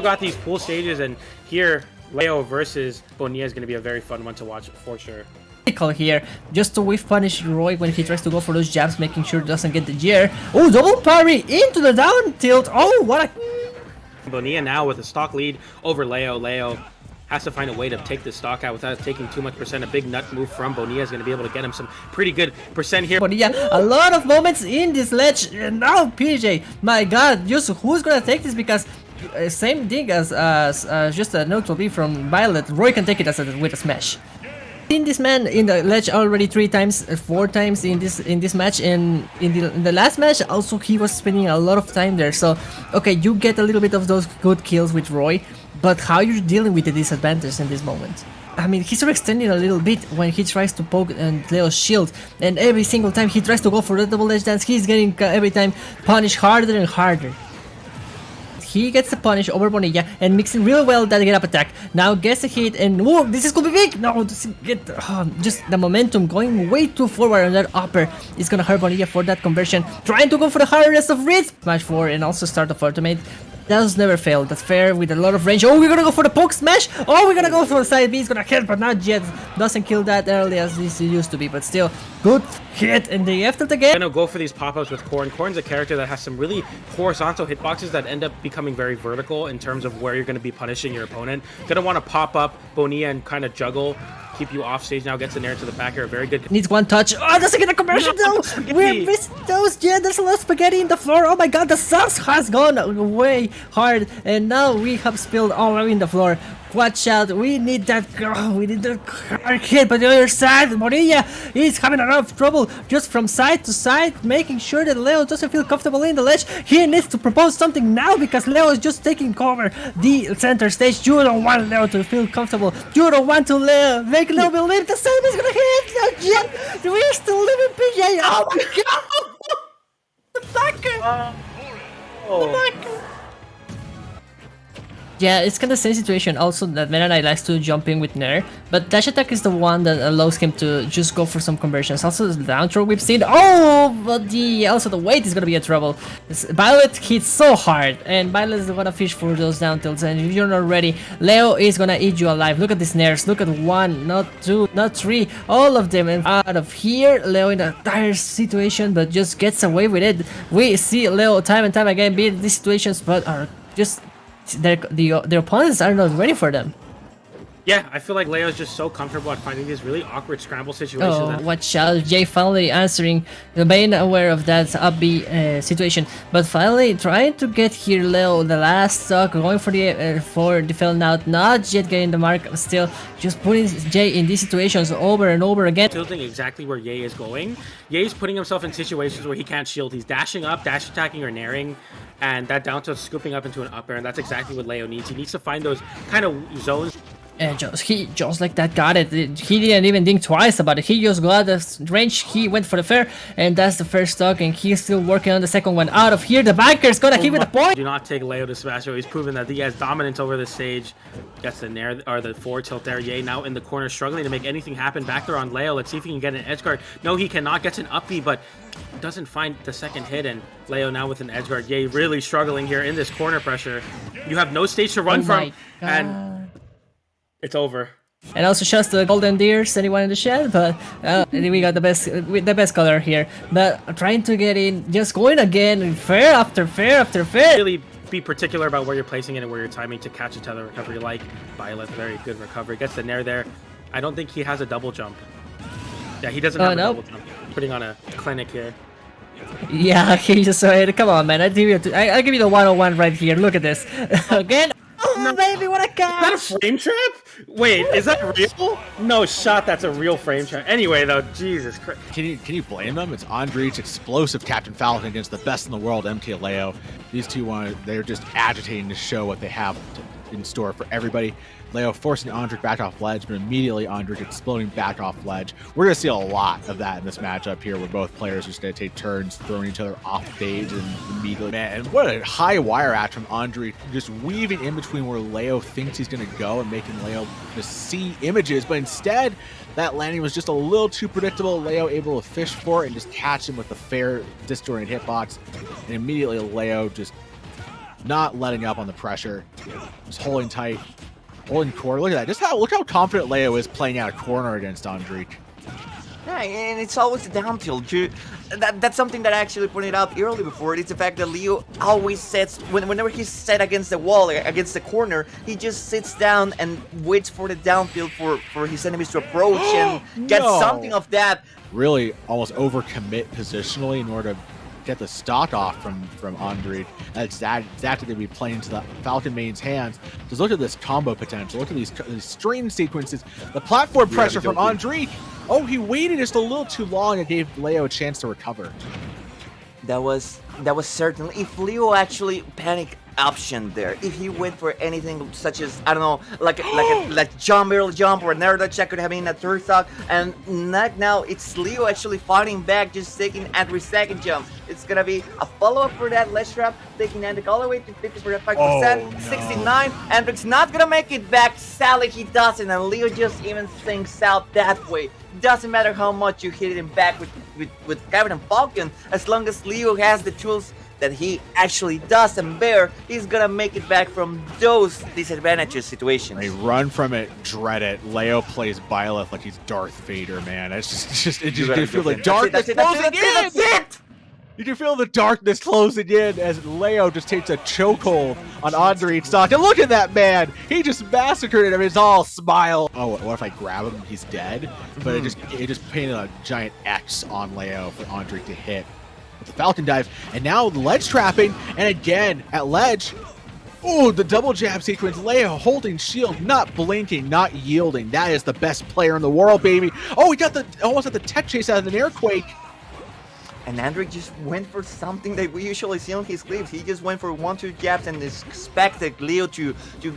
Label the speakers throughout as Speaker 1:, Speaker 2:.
Speaker 1: got these pool stages, and here Leo versus Bonilla is going to be a very fun one to watch for sure.
Speaker 2: Here, just to whiff punish Roy when he tries to go for those jabs, making sure he doesn't get the gear. Oh, double parry into the down tilt. Oh, what a...
Speaker 1: Bonilla now with a stock lead over Leo. Leo has to find a way to take the stock out without taking too much percent. A big nut move from Bonilla is going to be able to get him some pretty good percent here.
Speaker 2: Bonilla, a lot of moments in this ledge. And now PJ, my god, just who's gonna take this? Because same thing as just a note will be from Violet. Roy can take it as with a smash. Seen this man in the ledge already 4 times in this match, and in the last match also he was spending a lot of time there. So okay, you get a little bit of those good kills with Roy, but how you're dealing with the disadvantage in this moment? I mean, he's overextending a little bit when he tries to poke Leo's shield, and every single time he tries to go for the double edge dance, he's getting every time punished harder and harder. He gets the punish over Bonilla and mixing real well that get up attack. Now gets a hit and whoa, this is gonna be big! No, this is just the momentum going way too forward on that upper is gonna hurt Bonilla for that conversion. Trying to go for the hardest of reads. Smash 4 and also start of ultimate. Does never fail. That's fair with a lot of range. Oh, we're gonna go for the poke smash. Oh, we're gonna go for the side B. It's gonna hit, but not yet. Doesn't kill that early as this used to be, but still good hit. And the after the game.
Speaker 1: Gonna go for these pop-ups with Korn. Korn's a character that has some really horizontal hitboxes that end up becoming very vertical in terms of where you're gonna be punishing your opponent. Gonna want to pop up Bonilla and kind of juggle. Keep you off stage now, gets in there to the back air. Very good.
Speaker 2: Needs one touch. Oh, doesn't get a conversion though. We're missing those. Yeah, there's a lot of spaghetti in the floor. Oh my god, the sauce has gone way hard, and now we have spilled all in the floor. Watch out, we need that hard hit, but the other side, Bonilla is having a lot of trouble just from side to side, making sure that Leo doesn't feel comfortable in the ledge. He needs to propose something now because Leo is just taking over the center stage. You don't want Leo to feel comfortable. You don't want to make Leo believe the same is gonna hit. Not yet. We're still living PJ. Oh my god! The backer! The backer! Yeah, it's kind of the same situation also that Meta Knight likes to jump in with Nair, but dash attack is the one that allows him to just go for some conversions. Also the down throw we've seen. Oh, but also the weight is gonna be a trouble. Violet hits so hard, and Violet is gonna fish for those down tilts, and if you're not ready, Leo is gonna eat you alive. Look at these Nairs, look at 1, not 2, not 3, all of them. And out of here, Leo in a dire situation, but just gets away with it. We see Leo time and time again beat these situations, but are just their opponents are not ready for them.
Speaker 1: Yeah, I feel like Leo's just so comfortable at finding these really awkward scramble situations.
Speaker 2: Oh, watch out. Jay finally answering, being aware of that up B situation, but finally trying to get here Leo, the last stock, going for the fill out, not yet getting the mark, still just putting Jay in these situations over and over again.
Speaker 1: Tilting exactly where Ye is going. Ye's putting himself in situations where he can't shield. He's dashing up, dash attacking, or nairing, and that down tilt scooping up into an up air, and that's exactly what Leo needs. He needs to find those kind of zones.
Speaker 2: And just like that got it. He didn't even think twice about it. He just got the range, he went for the fair, and that's the first stock, and he's still working on the second one. Out of here, the banker's gonna hit with a point.
Speaker 1: Do not take Leo to smash. He's proven that he has dominance over the stage. Gets the nair or the forward tilt there. Ye now in the corner, struggling to make anything happen. Back there on Leo. Let's see if he can get an edge guard. No, he cannot. Gets an up B, but doesn't find the second hit, and Leo now with an edge guard. Ye really struggling here in this corner pressure. You have no stage to run from, and it's over.
Speaker 2: And also shouts to the Golden Deers, anyone in the chat, but we got the best color here. But trying to get in, just going again, fair after fair after fair.
Speaker 1: Really be particular about where you're placing it and where you're timing to catch a tether recovery like Violet. Very good recovery. Gets the nair there. I don't think he has a double jump. Yeah, he doesn't have a double jump. Putting on a clinic here.
Speaker 2: Yeah, he just come on, man. I'll give you the 101 right here. Look at this. Again. Oh, no, baby, what a catch!
Speaker 1: Is that a frame trap? Wait, is that real? No shot, that's a real frame trap. Anyway, though, Jesus Christ.
Speaker 3: Can you blame them? It's Andri's explosive Captain Falcon against the best in the world, MkLeo. These two, they're just agitating to show what they have in store for everybody. Leo forcing Andric back off ledge, but immediately Andric exploding back off ledge. We're going to see a lot of that in this matchup here, where both players are just going to take turns throwing each other off stage and immediately. Man, and what a high wire act from Andric, just weaving in between where Leo thinks he's going to go and making Leo just see images, but instead that landing was just a little too predictable. Leo able to fish for it and just catch him with a fair disjointed hitbox, and immediately Leo just not letting up on the pressure, just holding tight, holding corner. Look at that. Look how confident Leo is playing out a corner against Andrić.
Speaker 4: Yeah, and it's always the down tilt. That's something that I actually pointed out early before. It's the fact that Leo always sets, whenever he's set against the wall, against the corner, he just sits down and waits for the down tilt for his enemies to approach and get something of that.
Speaker 3: Really almost overcommit positionally in order to get the stock off from Andrić. That's exactly going to be playing into the Falcon main's hands. Just look at this combo potential. Look at these stream sequences. The platform pressure from Andrić. Oh, he waited just a little too long and gave Leo a chance to recover.
Speaker 4: That was certainly, if Leo actually panic option there, if he went for anything such as, I don't know, like jump, early jump, or another check could have been a third stock, and not now, it's Leo actually fighting back, just taking every second jump. It's gonna be a follow-up for that ledge trap, taking Andrić all the way to 55%, 69, Andrić's not gonna make it back, sadly he doesn't, and Leo just even sinks out that way. Doesn't matter how much you hit him back with Kevin and Falcon, as long as Leo has the tools that he actually does and bear, he's gonna make it back from those disadvantageous situations.
Speaker 3: They run from it, dread it. Leo plays Byleth like he's Darth Vader, man. It's just you can feel the darkness closing in.
Speaker 4: That's it!
Speaker 3: You can feel the darkness closing in as Leo just takes a chokehold on Andrić's stock. And look at that man! He just massacred him. It's all smile. Oh, what if I grab him? He's dead. But it just painted a giant X on Leo for Andrić to hit with the Falcon dive. And now the ledge trapping, and again at ledge. Oh, the double jab sequence. Leo holding shield, not blinking, not yielding. That is the best player in the world, baby. Oh, he got almost got the tech chase out of an airquake.
Speaker 4: And Andrić just went for something that we usually see on his clips. He just went for 1-2 jabs and expected Leo to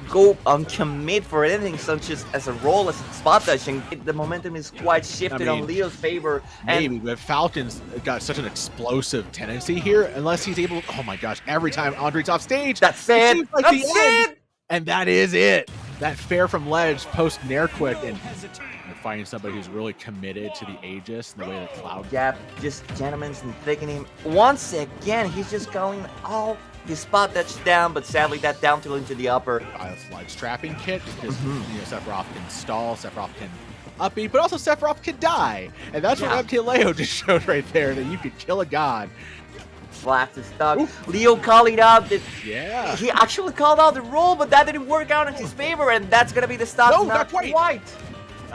Speaker 4: go on commit for anything such as a roll, as a spot dash, and the momentum is quite shifted on Leo's favor.
Speaker 3: Maybe, but Falcon's got such an explosive tendency here, unless he's able to, oh my gosh, every time Andrić's off stage,
Speaker 4: that's it!
Speaker 3: Like
Speaker 4: that's it!
Speaker 3: And that is it! That fair from ledge post Nair quick, and finding somebody who's really committed to the Aegis and the way that Cloud.
Speaker 4: Yeah, just gentlemen's and thickening. Once again, he's just going all the spot that's down, but sadly that down tilt into the upper.
Speaker 3: Ledge trapping kit, because Sephiroth can stall, Sephiroth can upbeat, but also Sephiroth can die. And that's what MkLeo just showed right there, that you could kill a god.
Speaker 4: Flash is stuck. Leo calling out that he actually called out the roll, but that didn't work out in his favor, and that's gonna be the stock.
Speaker 3: No, not quite.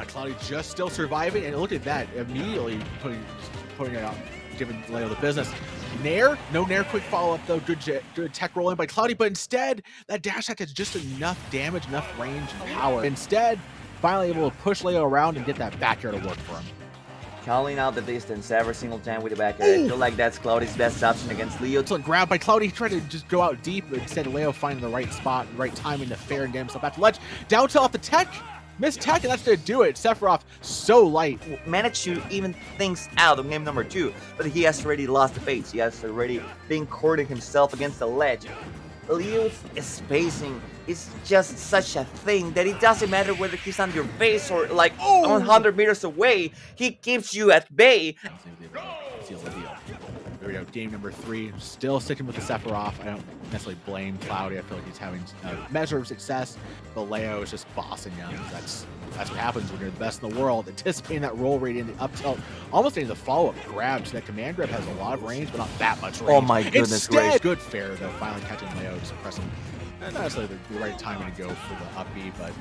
Speaker 3: Cloudy just still surviving, and look at that, immediately putting it out, giving Leo the business. Nair, no Nair quick follow-up though, good tech roll in by Cloudy, but instead, that dash attack has just enough damage, enough range and power. Instead, finally able to push Leo around and get that back air to work for him.
Speaker 4: Calling out the distance every single time with the back air. I feel like that's Cloudy's best option against Leo.
Speaker 3: So grab by Cloudy, he tried to just go out deep, but instead Leo finding the right spot, right timing to fair and get himself back to ledge. Down tilt off the tech! Missed tech, and that's going to do it. Sephiroth, so light. Managed
Speaker 4: to even things out on game number 2, but he has already lost the face. He has already been courting himself against the ledge. Leo's spacing is just such a thing that it doesn't matter whether he's on your face or like 100 meters away. He keeps you at bay. There
Speaker 3: we go, game number 3. Still sticking with the Sephiroth. I don't necessarily blame Cloudy. I feel like he's having a measure of success, but Leo is just bossing him. That's what happens when you're the best in the world. Anticipating that roll rate in the up tilt, almost getting the follow-up grab. So that command grab has a lot of range, but not that much range.
Speaker 4: Oh my goodness
Speaker 3: Instead, good fair though, finally catching Leo, just pressing not necessarily the right timing to go for the up B, but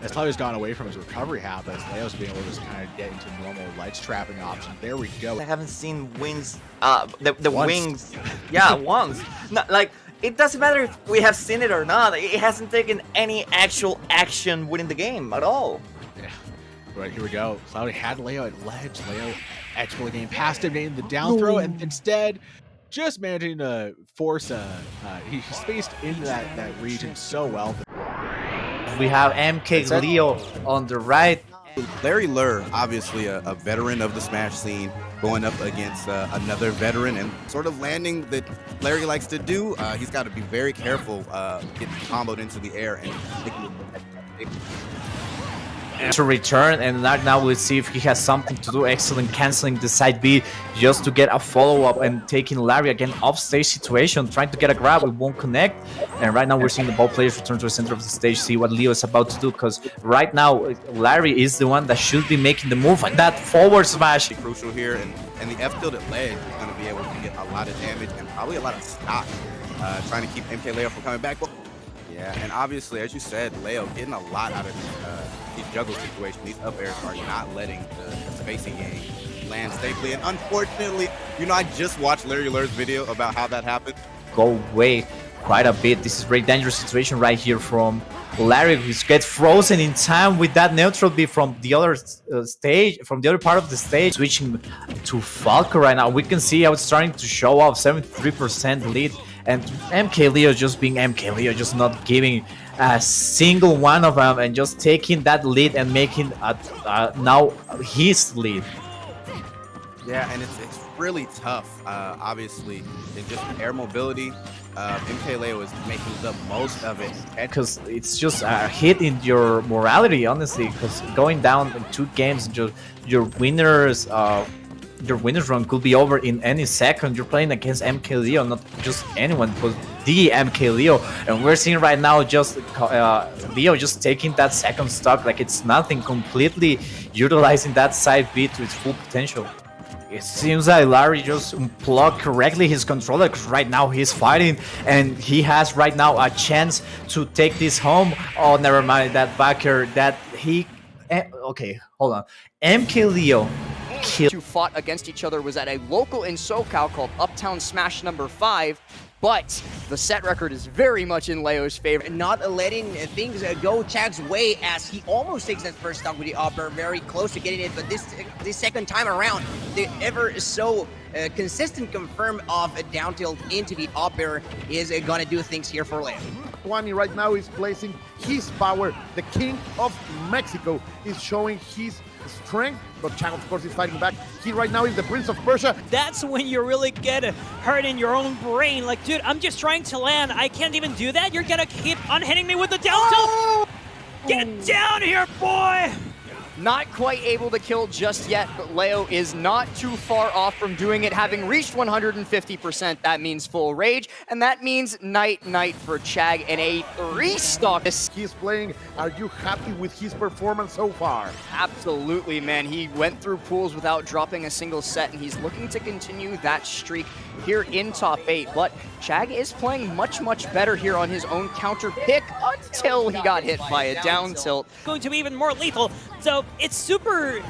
Speaker 3: as Cloudy's gone away from his recovery habits, Leo's being able to just kind of get into normal ledge trapping options. There we go.
Speaker 4: I haven't seen wings, the wings, once. Not, like, it doesn't matter if we have seen it or not. It hasn't taken any actual action within the game at all.
Speaker 3: Yeah. Right, here we go. Cloudy had Leo at ledge. Leo expertly getting past him, getting the down throw, and instead just managing to force he spaced into that region so well.
Speaker 5: We have MkLeo on the right.
Speaker 6: Larry Lurr, obviously a veteran of the Smash scene, going up against another veteran and sort of landing that Larry likes to do. He's got to be very careful getting comboed into the air and
Speaker 5: to return, and now we'll see if he has something to do. Excellent canceling the side B just to get a follow-up and taking Larry again off-stage situation, trying to get a grab, it won't connect. And right now we're seeing the ball players return to the center of the stage, see what Leo is about to do, because right now Larry is the one that should be making the move, and that forward smash.
Speaker 6: Crucial here, and the F-tilted ledge is going to be able to get a lot of damage and probably a lot of stock, trying to keep MkLeo from coming back. Yeah, and obviously, as you said, Leo getting a lot out of these juggle situations. These up airs are not letting the spacing game land safely. And unfortunately, you know, I just watched Larry Lur's video about how that happened.
Speaker 5: Go away quite a bit. This is a very dangerous situation right here from Larry, who gets frozen in time with that neutral B from the other stage, from the other part of the stage. Switching to Falco right now, we can see how it's starting to show off. 73% lead, and MkLeo just being MkLeo, just not giving a single one of them, and just taking that lead and making now his lead.
Speaker 6: Yeah, and it's really tough. Obviously, it's just air mobility. MkLeo is making the most of it,
Speaker 5: because it's just a hit in your morality, honestly, because going down in 2 games, just your winners run could be over in any second. You're playing against MkLeo, not just anyone, but the MkLeo, and we're seeing right now just Leo just taking that second stock like it's nothing, completely utilizing that side B to its full potential. It seems like Larry just unplugged correctly his controller, because right now he's fighting and he has right now a chance to take this home. Oh, never mind, that backer that he... Okay, hold on. MkLeo killed...
Speaker 7: Who fought against each other was at a local in SoCal called Uptown Smash number 5. But the set record is very much in Leo's favor.
Speaker 8: Not letting things go Chag's way, as he almost takes that first stock with the upper, very close to getting it, but this second time around, the ever so consistent confirm of a down tilt into the upper is gonna do things here for Leo.
Speaker 9: Kwani right now is placing his power. The King of Mexico is showing his strength, but Chag of course is fighting back. He right now is the Prince of Persia.
Speaker 10: That's when you really get hurt in your own brain. Like, dude, I'm just trying to land. I can't even do that. You're gonna keep on hitting me with the down tilt. Get down here, boy!
Speaker 7: Not quite able to kill just yet, but Leo is not too far off from doing it. Having reached 150%, that means full rage, and that means night for Chag and a 3-stock.
Speaker 9: He's playing. Are you happy with his performance so far?
Speaker 7: Absolutely, man. He went through pools without dropping a single set, and he's looking to continue that streak here in top 8. But Chag is playing much better here on his own counter pick until he got hit by a down tilt.
Speaker 10: Going to be even more lethal. So it's super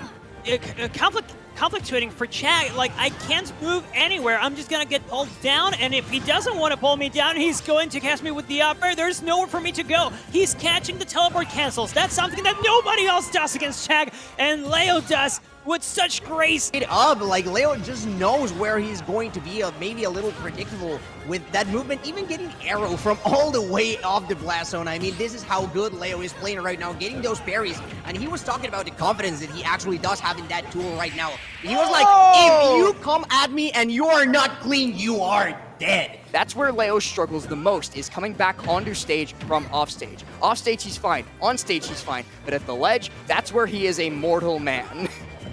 Speaker 10: conflictuating for Chag. Like, I can't move anywhere. I'm just gonna get pulled down, and if he doesn't want to pull me down, he's going to cast me with the up air. There's nowhere for me to go. He's catching the teleport cancels. That's something that nobody else does against Chag, and Leo does with such grace.
Speaker 8: Like Leo just knows where he's going to be, maybe a little predictable with that movement, even getting arrow from all the way off the blast zone. I mean, this is how good Leo is playing right now, getting those parries, and he was talking about the confidence that he actually does have in that tool right now. He was like, if you come at me and you are not clean, you are dead.
Speaker 7: That's where Leo struggles the most, is coming back onto stage from offstage. Offstage, he's fine. On stage, he's fine. But at the ledge, that's where he is a mortal man.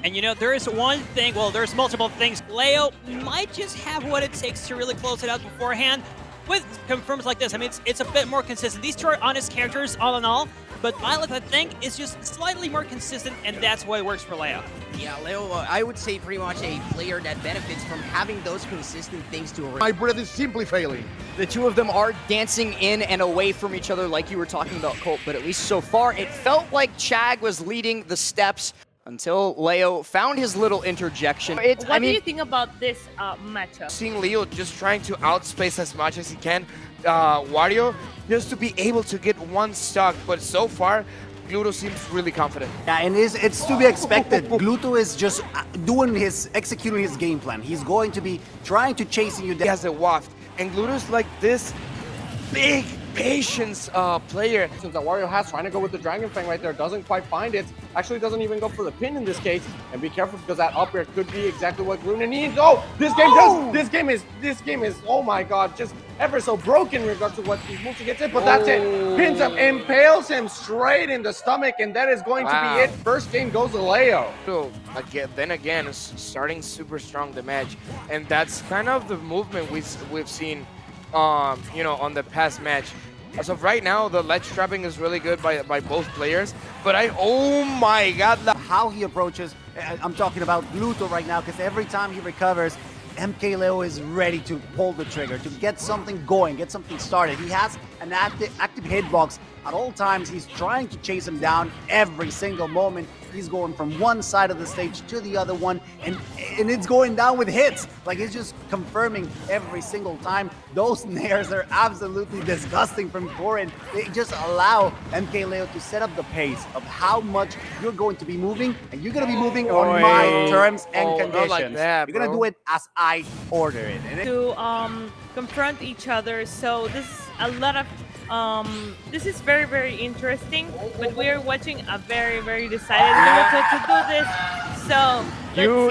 Speaker 10: And you know, there is one thing, well, there's multiple things. Leo might just have what it takes to really close it out beforehand. With confirms like this, I mean, it's a bit more consistent. These two are honest characters, all in all. But Violet, I think, is just slightly more consistent, and that's why it works for Leo.
Speaker 8: Yeah, Leo, I would say pretty much a player that benefits from having those consistent things to
Speaker 9: My breath is simply failing.
Speaker 7: The two of them are dancing in and away from each other like you were talking about, Colt, but at least so far, it felt like Chag was leading the steps until Leo found his little interjection.
Speaker 11: What do you think about this matchup?
Speaker 12: Seeing Leo just trying to outspace as much as he can Wario, just to be able to get one stock, but so far, Gluto seems really confident.
Speaker 13: Yeah, and it's to be expected. Gluto is just executing his game plan. He's going to be trying to chase you down.
Speaker 12: He has a waft, and Gluto's like this big patience player.
Speaker 14: Since that Wario has trying to go with the Dragon Fang right there, doesn't quite find it. Actually doesn't even go for the pin in this case. And be careful because that up air could be exactly what Gluna needs. Oh, this game does. This game is, oh my god, just ever so broken in regards to what these moves he gets in. But that's it. Pins him, impales him straight in the stomach, and that is going to be it. First game goes to Leo.
Speaker 12: So again, starting super strong the match, and that's kind of the movement we've seen, you know, on the past match. As of right now, the ledge trapping is really good by both players. But oh my god,
Speaker 13: how he approaches. I'm talking about Gluto right now, because every time he recovers, MkLeo is ready to pull the trigger, to get something going, get something started. He has an active hitbox at all times. He's trying to chase him down every single moment. He's going from one side of the stage to the other one, and it's going down with hits. Like, he's just confirming every single time. Those nairs are absolutely disgusting from Corin. They just allow MkLeo to set up the pace of how much you're going to be moving, and you're going to be moving on my terms and conditions.
Speaker 12: Like that,
Speaker 13: you're going to do it as I order it.
Speaker 11: To confront each other, so this is a lot of this is very, very interesting, but we are watching a very, very decided Leo to do this. So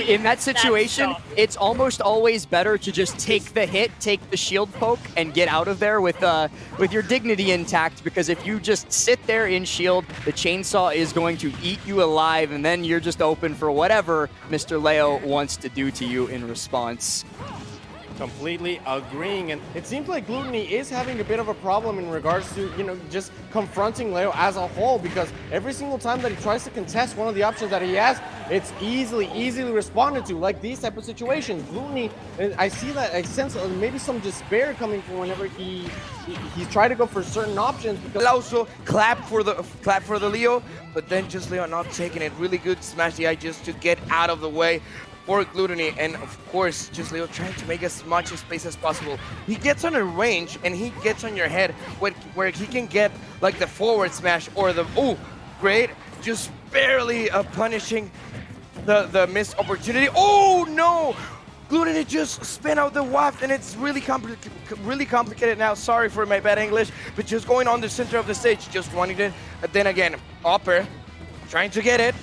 Speaker 7: in that situation, it's almost always better to just take the hit, take the shield poke, and get out of there with your dignity intact. Because if you just sit there in shield, the chainsaw is going to eat you alive, and then you're just open for whatever Mr. Leo wants to do to you in response.
Speaker 14: Completely agreeing, and it seems like Gluttony is having a bit of a problem in regards to, you know, just confronting Leo as a whole, because every single time that he tries to contest one of the options that he has, it's easily responded to, like these type of situations. Gluttony, I sense maybe some despair coming from whenever he's trying to go for certain options. Because
Speaker 12: also clap for the Leo, but then just Leo not taking it. Really good smash the eye just to get out of the way for Gluttony, and of course, just Leo trying to make as much space as possible. He gets on a range and he gets on your head where he can get like the forward smash or the, oh, great, just barely punishing the missed opportunity. Oh no! Gluttony just spin out the waft, and it's really complicated now. Sorry for my bad English, but just going on the center of the stage, just wanting it. And then again, upper, trying to get it.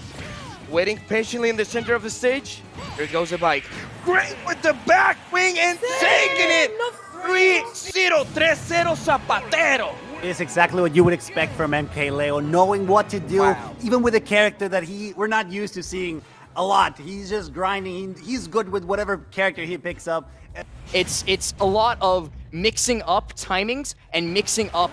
Speaker 12: Waiting patiently in the center of the stage. Here goes the bike. Great with the back wing and taking it! 3-0, 3-0 Zapatero.
Speaker 13: It's exactly what you would expect from MkLeo, knowing what to do, even with a character that we're not used to seeing a lot. He's just grinding. He's good with whatever character he picks up.
Speaker 7: It's a lot of mixing up timings and mixing up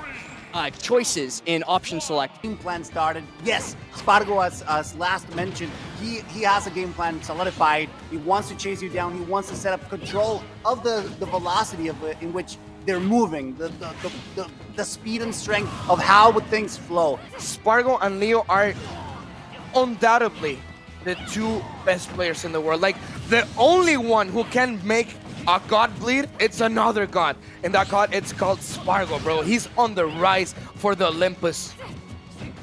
Speaker 7: choices in option select.
Speaker 13: Game plan started. Yes, Spargo, as last mentioned, he has a game plan solidified. He wants to chase you down. He wants to set up control of the velocity in which they're moving, the speed and strength of how things flow.
Speaker 12: Spargo and Leo are undoubtedly the two best players in the world. Like, the only one who can make a god bleed, it's another god. And that god, it's called Spargo, bro. He's on the rise for the Olympus.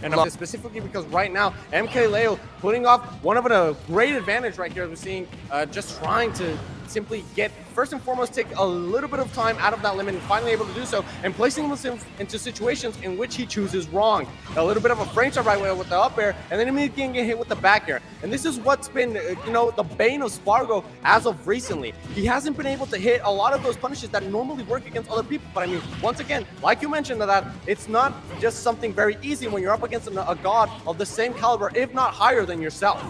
Speaker 14: And specifically because right now, MkLeo putting off one of a great advantage right here, as we're seeing, just trying to simply get, first and foremost, take a little bit of time out of that limit and finally able to do so, and placing him into situations in which he chooses wrong. A little bit of a frame shot right with the up air, and then immediately can get hit with the back air. And this is what's been, you know, the bane of Spargo as of recently. He hasn't been able to hit a lot of those punishes that normally work against other people. But I mean, once again, like you mentioned, that it's not just something very easy when you're up against a god of the same caliber, if not higher than yourself.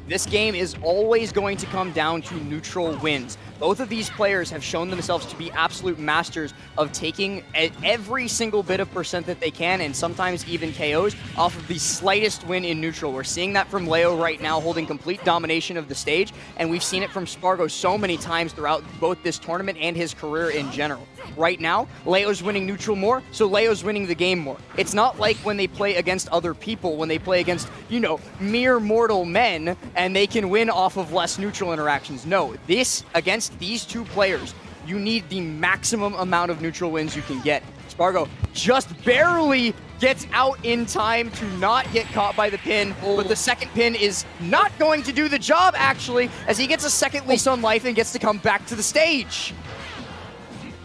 Speaker 7: This game is always going to come down to neutral wins. Both of these players have shown themselves to be absolute masters of taking every single bit of percent that they can, and sometimes even KOs, off of the slightest win in neutral. We're seeing that from Leo right now, holding complete domination of the stage, and we've seen it from Spargo so many times throughout both this tournament and his career in general. Right now, Leo's winning neutral more, so Leo's winning the game more. It's not like when they play against other people, when they play against, you know, mere mortal men, and they can win off of less neutral interactions. No, this, against these two players, you need the maximum amount of neutral wins you can get. Spargo just barely gets out in time to not get caught by the pin, but the second pin is not going to do the job, actually, as he gets a second lease on life and gets to come back to the stage.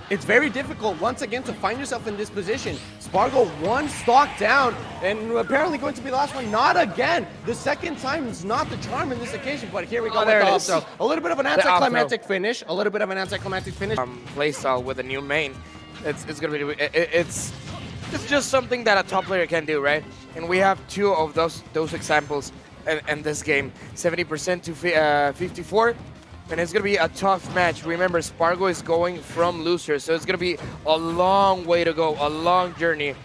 Speaker 14: it's very difficult once again to find yourself in this position. Spargo one stock down, and apparently going to be the last one. Not again. The second time is not the charm in this occasion, but here we go with
Speaker 12: there
Speaker 14: the
Speaker 12: it
Speaker 14: up
Speaker 12: is.
Speaker 14: throw. A little bit of an anticlimactic finish. A little bit of an anticlimactic finish.
Speaker 12: Playstyle with a new main. It's gonna be it's just something that a top player can do, right? And we have two of those examples in this game. 70% to 54. And it's going to be a tough match. Remember, Spargo is going from loser, so it's going to be a long way to go, a long journey.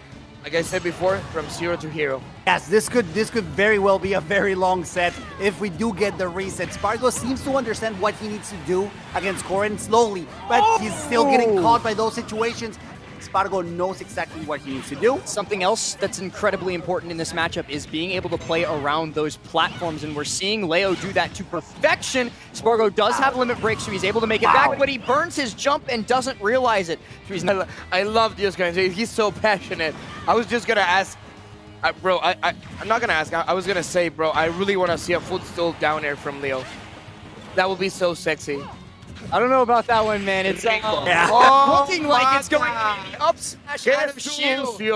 Speaker 12: Like I said before, from zero to hero.
Speaker 13: Yes, this could very well be a very long set if we do get the reset. Spargo seems to understand what he needs to do against Corrin slowly, but he's still getting caught by those situations. Spargo knows exactly what he needs to do.
Speaker 7: Something else that's incredibly important in this matchup is being able to play around those platforms, and we're seeing Leo do that to perfection. Spargo does have limit break, so he's able to make it back, but he burns his jump and doesn't realize it. So he's not.
Speaker 12: I love this guy. He's so passionate. I was just going to ask, bro, I'm not going to ask. I was going to say, bro, I really want to see a footstool down air from Leo. That would be so sexy.
Speaker 7: I don't know about that one, man. It's looking like it's going to be up smash out of shield.
Speaker 13: The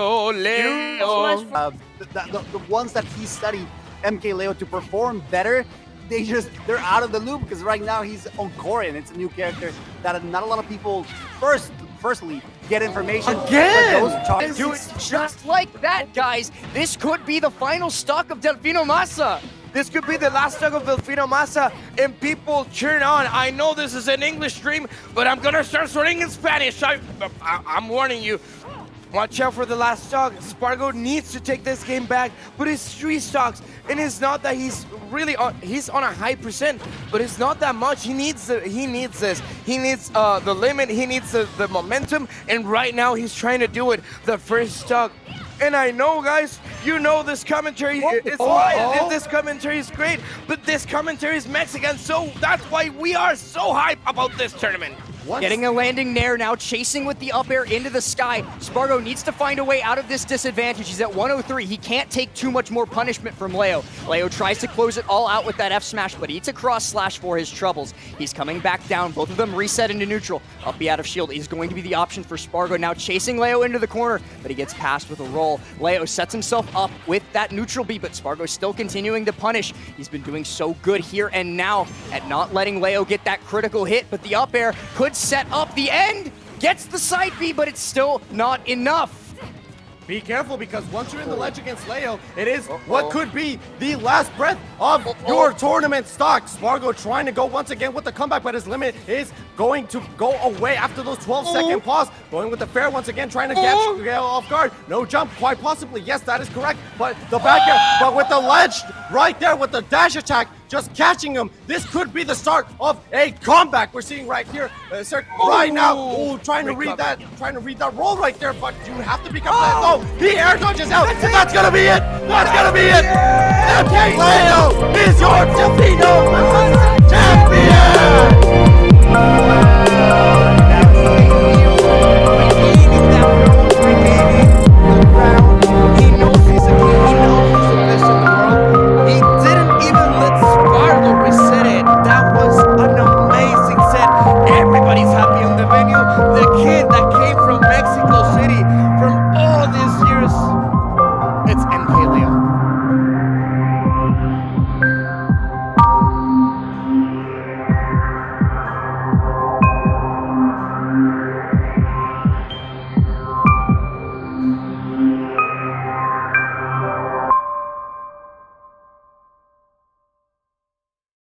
Speaker 13: ones that he studied MkLeo to perform better, they're out of the loop because right now he's on Corrin. It's a new character that not a lot of people firstly get information.
Speaker 7: Again! Do it just like that, guys. This could be the final stock of Delfino Massa.
Speaker 12: This could be the last stock of Delfino Massa, and people turn on. I know this is an English stream, but I'm gonna start swearing in Spanish. I'm warning you. Watch out for the last stock. Spargo needs to take this game back, but it's 3 stocks, and it's not that he's really he's on a high percent, but it's not that much. He needs this. He needs the limit. He needs the momentum, and right now he's trying to do it. The first stock. And I know, guys, you know this commentary is live. This commentary is great, but this commentary is Mexican, so that's why we are so hyped about this tournament.
Speaker 7: Getting a landing nair now, chasing with the up air into the sky. Spargo needs to find a way out of this disadvantage. He's at 103. He can't take too much more punishment from Leo. Leo tries to close it all out with that F smash, but eats a cross slash for his troubles. He's coming back down. Both of them reset into neutral. Up B out of shield is going to be the option for Spargo. Now chasing Leo into the corner, but he gets passed with a roll. Leo sets himself up with that neutral B, but Spargo still continuing to punish. He's been doing so good here and now at not letting Leo get that critical hit, but the up air could set up the end, gets the side B, but it's still not enough.
Speaker 14: Be careful, because once you're in the ledge against Leo, it is what could be the last breath of your tournament stock. Spargo trying to go once again with the comeback, but his limit is going to go away after those 12-second pause. Going with the fair once again, trying to get Leo off guard. No jump, quite possibly. Yes, that is correct. But the back air, but with the ledge right there with the dash attack, just catching him. This could be the start of a comeback. We're seeing right here, right now. Trying to read that roll right there, but you have to be careful. Oh, he air dodges out, and that's gonna be it. That's gonna be it. MkLeo is your Delfino champion.